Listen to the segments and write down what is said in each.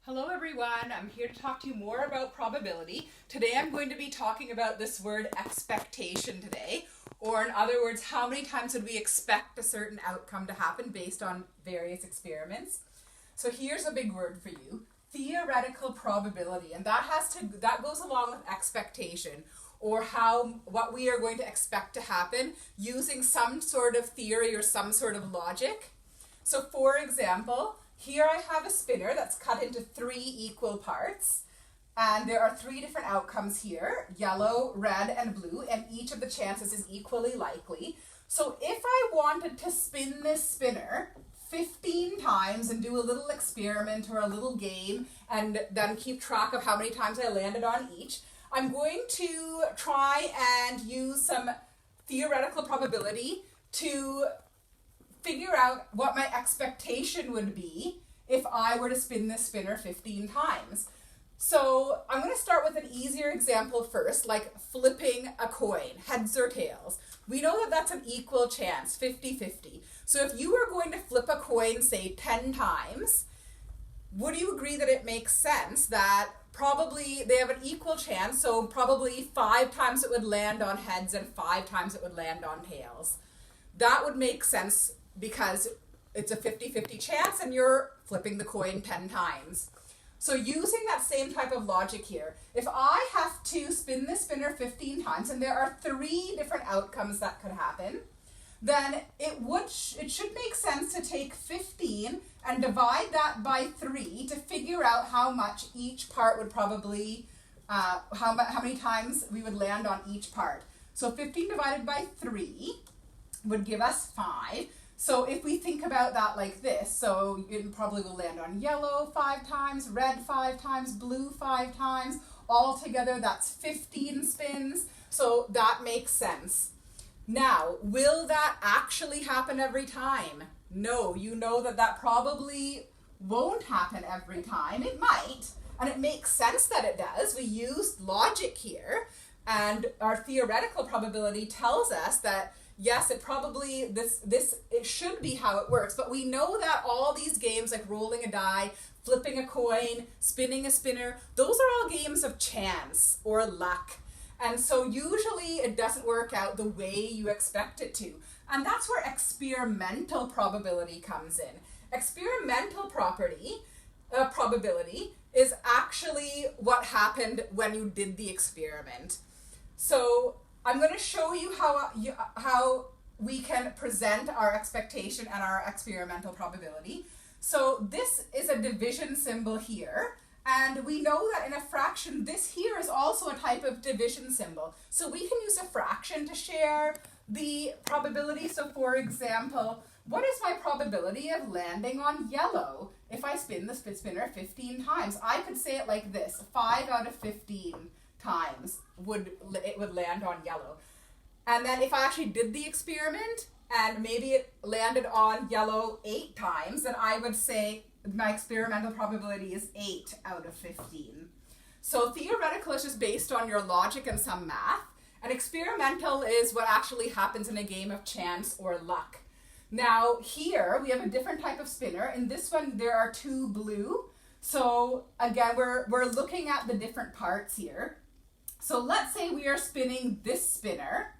Hello everyone, I'm here to talk to you more about probability. Today I'm going to be talking about this word expectation today, or in other words, how many times would we expect a certain outcome to happen based on various experiments. So here's a big word for you, theoretical probability, and that goes along with expectation, or what we are going to expect to happen using some sort of theory or some sort of logic. So for example, here I have a spinner that's cut into 3 equal parts, and there are 3 different outcomes here, yellow, red, and blue, and each of the chances is equally likely. So if I wanted to spin this spinner 15 times and do a little experiment or a little game and then keep track of how many times I landed on each, I'm going to try and use some theoretical probability to figure out what my expectation would be if I were to spin this spinner 15 times. So I'm going to start with an easier example first, like flipping a coin, heads or tails. We know that that's an equal chance, 50-50. So if you were going to flip a coin, say 10 times, would you agree that it makes sense that probably they have an equal chance, so probably 5 times it would land on heads and 5 times it would land on tails? That would make sense because it's a 50-50 chance and you're flipping the coin 10 times. So using that same type of logic here, if I have to spin this spinner 15 times and there are 3 different outcomes that could happen, then it should make sense to take 15 and divide that by 3 to figure out how much each part would probably, how many times we would land on each part. So 15 divided by 3 would give us 5. So if we think about that like this, so it probably will land on yellow 5 times, red 5 times, blue 5 times. All together, that's 15 spins. So that makes sense. Now, will that actually happen every time? No, you know that probably won't happen every time. It might, and it makes sense that it does. We used logic here, and our theoretical probability tells us that yes, it probably, it should be how it works, but we know that all these games like rolling a die, flipping a coin, spinning a spinner, those are all games of chance or luck. And so usually it doesn't work out the way you expect it to. And that's where experimental probability comes in. Experimental probability is actually what happened when you did the experiment. So I'm going to show you how we can present our expectation and our experimental probability. So this is a division symbol here, and we know that in a fraction, this here is also a type of division symbol. So we can use a fraction to share the probability. So for example, what is my probability of landing on yellow if I spin the spinner 15 times? I could say it like this, 5 out of 15 times it would land on yellow. And then if I actually did the experiment and maybe it landed on yellow 8 times, then I would say my experimental probability is 8 out of 15. So theoretical is just based on your logic and some math, and experimental is what actually happens in a game of chance or luck. Now here we have a different type of spinner. In this one there are 2 blue. So again, we're looking at the different parts here. So let's say we are spinning this spinner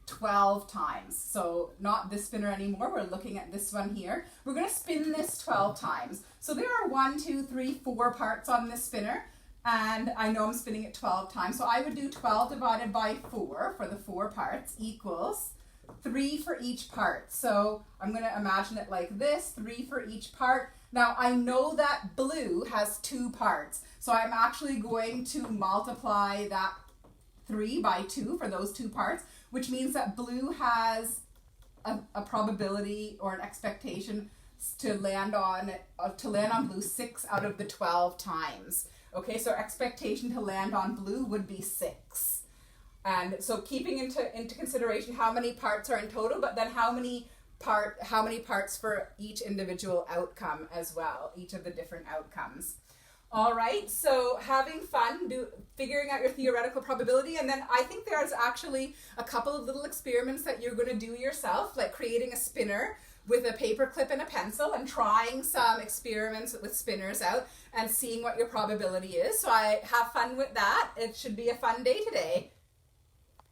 12 times. So not this spinner anymore, we're looking at this one here. We're going to spin this 12 times. So there are 1, 2, 3, 4 parts on this spinner, and I know I'm spinning it 12 times. So I would do 12 divided by 4 for the 4 parts equals 3 for each part. So I'm going to imagine it like this, 3 for each part. Now I know that blue has 2 parts, so I'm actually going to multiply that 3 by 2 for those 2 parts, which means that blue has a probability or an expectation to land on blue 6 out of the 12 times. Okay, so expectation to land on blue would be 6. And so keeping into consideration how many parts are in total, but then how many parts for each individual outcome as well, each of the different outcomes. All right, so having fun figuring out your theoretical probability, and then I think there's actually a couple of little experiments that you're going to do yourself, like creating a spinner with a paper clip and a pencil and trying some experiments with spinners out and seeing what your probability is. So I have fun with that. It should be a fun day today.